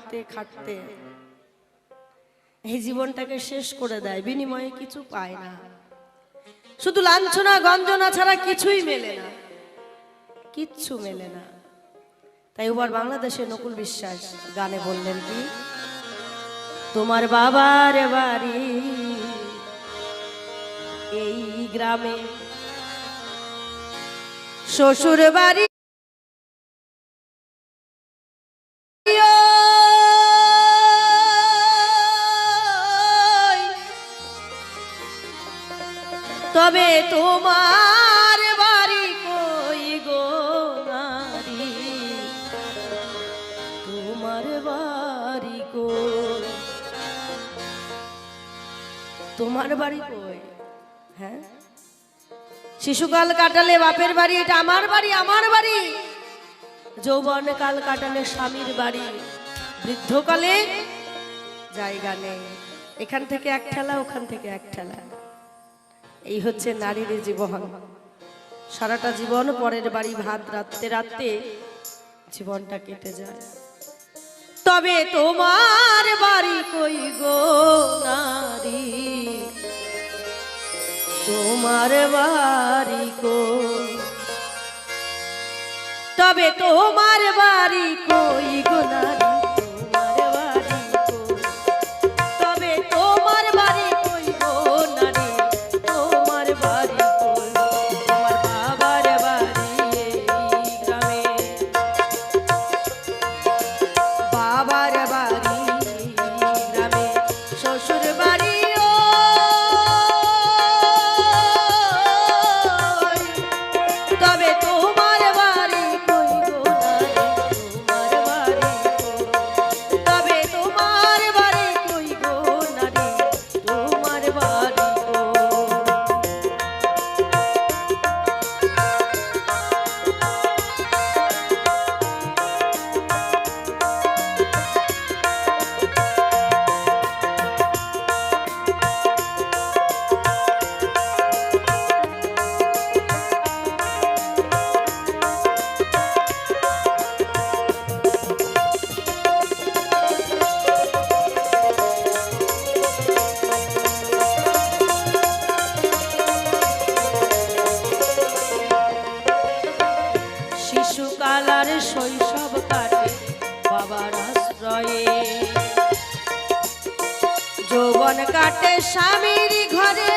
খাটতে খাটতে এই জীবনটাকে শেষ করে দেয়, বিনিময়ে কিছু পায় না, শুধু লাঞ্ছনা গঞ্জনা ছাড়া কিছুই মেলে না, কিচ্ছু মেলে না। তাই ওবার বাংলাদেশের নকুল বিশ্বাস গানে বললেন কি, তোমার বাবার বাড়ি এই গ্রামে, শ্বশুর বাড়ি তবে তোমার বাড়ি কই গো নারী, তোমার বাড়ি কই, তোমার বাড়ি কই? হ্যাঁ, শিশুকাল কাটালে বাপের বাড়ি, এটা আমার বাড়ি, আমার বাড়ি। যৌবন কাল কাটালে স্বামীর বাড়ি, বৃদ্ধকালে জায়গা নেই, এখান থেকে এক ঠেলা, ওখান থেকে এক ঠেলা। এই হচ্ছে নারীর জীবন, সারাটা জীবন পরের বাড়ি ভাত রাখতে রাখতে জীবনটা কেটে যায়। তবে তোমার বাড়ি কই গো নারী, তোমার বাড়ি কই, তবে তোমার বাড়ি কই গো নারী, শিশুকালার শৈশব কাটে বাবার আশ্রয়ে, যৌবন কাটে স্বামীর ঘরে।